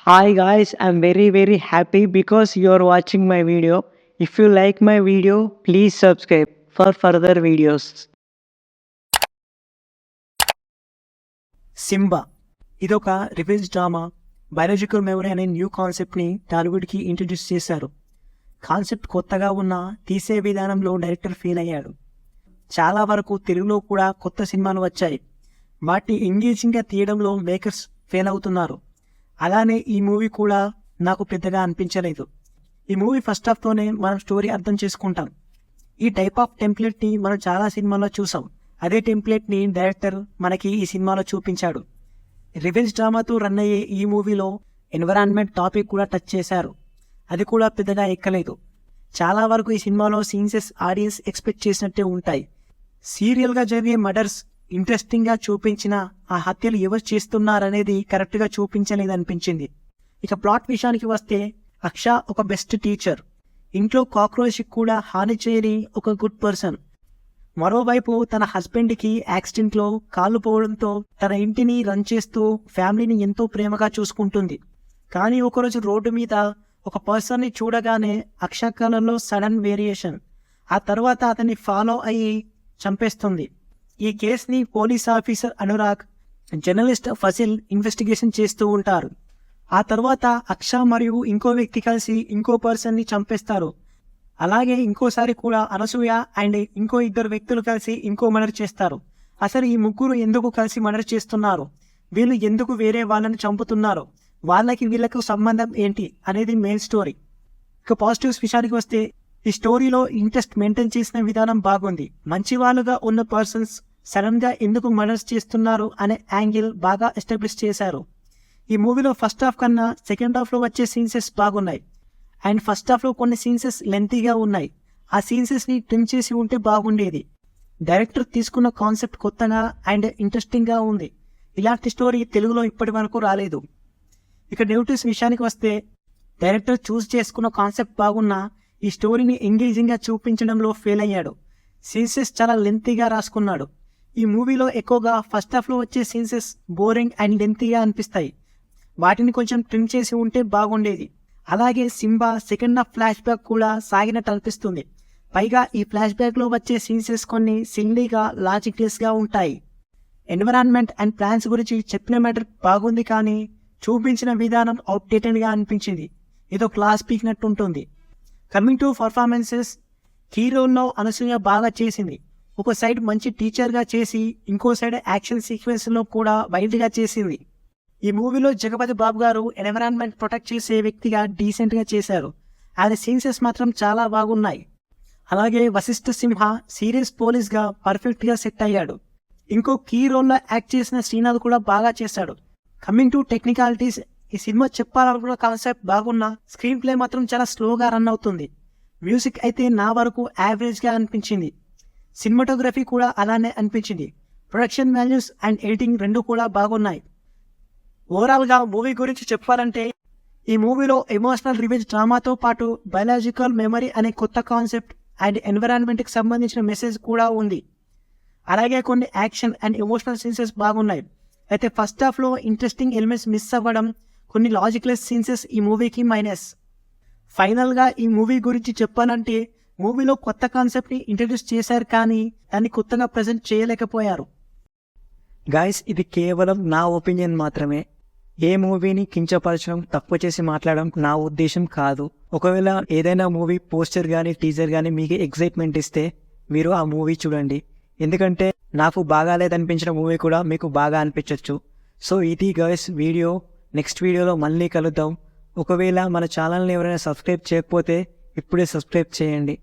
Hi guys, I'm very happy because you're watching my video. If you like my video, please subscribe for further videos. Simba ఇదొక revenge drama. Biological memory అనే new కాన్సెప్ట్ని టాలీవుడ్కి introduce చేశారు. Concept కొత్తగా ఉన్న తీసే విధానంలో director fail అయ్యాడు. చాలా వరకు తెలుగులో కూడా కొత్త సినిమాలు వచ్చాయి. వాటిని ఎంగేజింగ్గా తీయడంలో మేకర్స్ ఫెయిల్ అవుతున్నారు. అలానే ఈ మూవీ కూడా నాకు పెద్దగా అనిపించలేదు. ఈ మూవీ ఫస్ట్ హాఫ్తోనే మనం స్టోరీ అర్థం చేసుకుంటాం. ఈ టైప్ ఆఫ్ టెంప్లెట్ని మనం చాలా సినిమాల్లో చూసాం. అదే టెంప్లెట్ని డైరెక్టర్ మనకి ఈ సినిమాలో చూపించాడు. రివెంజ్ డ్రామాతో రన్ అయ్యే ఈ మూవీలో ఎన్విరాన్మెంట్ టాపిక్ కూడా టచ్ చేశారు. అది కూడా పెద్దగా ఎక్కలేదు. చాలా వరకు ఈ సినిమాలో సీన్సెస్ ఆడియన్స్ ఎక్స్పెక్ట్ చేసినట్టే ఉంటాయి. సీరియల్గా జరిగే మర్డర్స్ ఇంట్రెస్టింగ్గా చూపించిన ఆ హత్యలు ఎవరు చేస్తున్నారనేది కరెక్ట్గా చూపించలేదనిపించింది. ఇక ప్లాట్ విషయానికి వస్తే, అక్ష ఒక బెస్ట్ టీచర్, ఇంట్లో కాక్రోచ్కి కూడా హాని చేయని ఒక గుడ్ పర్సన్. మరోవైపు తన హస్బెండ్కి యాక్సిడెంట్లో కాళ్ళు పోవడంతో తన ఇంటిని రన్ చేస్తూ ఫ్యామిలీని ఎంతో ప్రేమగా చూసుకుంటుంది. కానీ ఒకరోజు రోడ్డు మీద ఒక పర్సన్ని చూడగానే అక్ష కళలో సడన్ వేరియేషన్. ఆ తర్వాత అతన్ని ఫాలో అయ్యి చంపేస్తుంది. ఈ కేసుని police officer Anurag, journalist Fazil investigation చేస్తూ ఉంటారు. ఆ తర్వాత అక్ష మరియు ఇంకో వ్యక్తి కలిసి ఇంకో పర్సన్ని చంపేస్తారు. అలాగే ఇంకోసారి కూడా అనసూయ అండ్ ఇంకో ఇద్దరు వ్యక్తులు కలిసి ఇంకో మర్డర్ చేస్తారు. అసలు ఈ ముగ్గురు ఎందుకు కలిసి మర్డర్ చేస్తున్నారు, వీళ్ళు ఎందుకు వేరే వాళ్ళని చంపుతున్నారు, వాళ్ళకి వీళ్ళకు సంబంధం ఏంటి అనేది మెయిన్ స్టోరీ. ఇక పాజిటివ్స్ విషయానికి వస్తే, ఈ స్టోరీలో ఇంట్రెస్ట్ మెయింటైన్ చేసిన విధానం బాగుంది. మంచి వాళ్ళుగా ఉన్న పర్సన్స్ సడన్ గా ఎందుకు మర్డర్స్ చేస్తున్నారు అనే యాంగిల్ బాగా ఎస్టాబ్లిష్ చేశారు. ఈ మూవీలో ఫస్ట్ హాఫ్ కన్నా సెకండ్ హాఫ్ లో వచ్చే సీన్సెస్ బాగున్నాయి. అండ్ ఫస్ట్ హాఫ్ లో కొన్ని సీన్సెస్ లెంతీగా ఉన్నాయి. ఆ సీన్సెస్ ని ట్రిమ్ చేసి ఉంటే బాగుండేది. డైరెక్టర్ తీసుకున్న కాన్సెప్ట్ కొత్తగా అండ్ ఇంట్రెస్టింగ్ గా ఉంది. ఇలాంటి స్టోరీ తెలుగులో ఇప్పటి వరకు రాలేదు. ఇక నెగటివ్స్ విషయానికి వస్తే, డైరెక్టర్ చూస్ చేసుకున్న కాన్సెప్ట్ బాగున్నా ఈ స్టోరీని ఎంగేజింగ్ గా చూపించడంలో ఫెయిల్ అయ్యాడు. సీన్సెస్ చాలా లెంతీగా రాసుకున్నాడు. ఈ మూవీలో ఎక్కువగా ఫస్ట్ హాఫ్ లో వచ్చే సీన్సెస్ బోరింగ్ అండ్ లెంతీగా అనిపిస్తాయి. వాటిని కొంచెం ట్రిమ్ చేసి ఉంటే బాగుండేది. అలాగే Simba second half flash back కూడా సాగినట్టు అనిపిస్తుంది. పైగా ఈ ఫ్లాష్ బ్యాక్ లో వచ్చే సీన్సెస్ కొన్ని సిల్లీగా లాజిక్లెస్ గా ఉంటాయి. ఎన్విరాన్మెంట్ అండ్ ప్లాన్స్ గురించి చెప్పిన మ్యాటర్ బాగుంది, కానీ చూపించిన విధానం అవుట్డేటెడ్ గా అనిపించింది. ఏదో క్లాస్ పీకినట్టు ఉంటుంది. కమింగ్ టు పర్ఫార్మెన్సెస్, హీరోల్లో అనసూయ బాగా చేసింది. ఒక సైడ్ మంచి టీచర్గా చేసి ఇంకో సైడ్ యాక్షన్ సీక్వెన్స్ లో కూడా వైల్డ్ గా చేసింది. ఈ మూవీలో జగపతి బాబు గారు ఎన్విరాన్మెంట్ ప్రొటెక్ట్ చేసే వ్యక్తిగా డీసెంట్ గా చేశారు. ఆయన సీన్సెస్ మాత్రం చాలా బాగున్నాయి. అలాగే వశిష్ఠ సింహ సీరియస్ పోలీస్ గా పర్ఫెక్ట్ గా సెట్ అయ్యాడు. ఇంకో కీ రోల్ లో యాక్ట్ చేసిన శ్రీనాథ్ కూడా బాగా చేశాడు. కమింగ్ టు టెక్నికాలిటీస్, ఈ సినిమా చెప్పాలనుకున్న కాన్సెప్ట్ బాగున్నా స్క్రీన్ ప్లే మాత్రం చాలా స్లోగా రన్ అవుతుంది. మ్యూజిక్ అయితే నా వరకు యావరేజ్ గా అనిపించింది. సినిమాటోగ్రఫీ కూడా అలానే అనిపించింది. ప్రొడక్షన్ వాల్యూస్ అండ్ ఎడిటింగ్ రెండు కూడా బాగున్నాయి. ఓవరాల్ గా మూవీ గురించి చెప్పాలంటే, ఈ మూవీలో ఎమోషనల్ రివెంజ్ డ్రామాతో పాటు బయాలజికల్ మెమరీ అనే కొత్త కాన్సెప్ట్ అండ్ ఎన్విరాన్మెంట్ కి సంబంధించిన మెసేజ్ కూడా ఉంది. అలాగే కొన్ని యాక్షన్ అండ్ ఎమోషనల్ సీన్సెస్ బాగున్నాయి. అయితే ఫస్ట్ హాఫ్ లో ఇంట్రెస్టింగ్ ఎలిమెంట్స్ మిస్ అవ్వడం, కొన్ని లాజిక్లెస్ సీన్సెస్ ఈ మూవీకి మైనస్. ఫైనల్ గా ఈ మూవీ గురించి చెప్పాలంటే, మూవీలో కొత్త కాన్సెప్ట్ ని ఇంట్రడ్యూస్ చేశారు, కానీ దాన్ని కొత్తగా ప్రజెంట్ చేయలేకపోయారు. గైస్, ఇది కేవలం నా ఒపీనియన్ మాత్రమే. ఏ మూవీని కించపరచడం, తప్పు చేసి మాట్లాడడం నా ఉద్దేశం కాదు. ఒకవేళ ఏదైనా మూవీ పోస్టర్ కానీ టీజర్ కానీ మీకు ఎక్సైట్మెంట్ ఇస్తే మీరు ఆ మూవీ చూడండి. ఎందుకంటే నాకు బాగాలేదనిపించిన మూవీ కూడా మీకు బాగా అనిపించవచ్చు. సో ఇది గైస్ వీడియో. నెక్స్ట్ వీడియోలో మళ్ళీ కలుద్దాం. ఒకవేళ మన ఛానల్ని ఎవరైనా సబ్స్క్రైబ్ చేయకపోతే ఇప్పుడే సబ్స్క్రైబ్ చేయండి.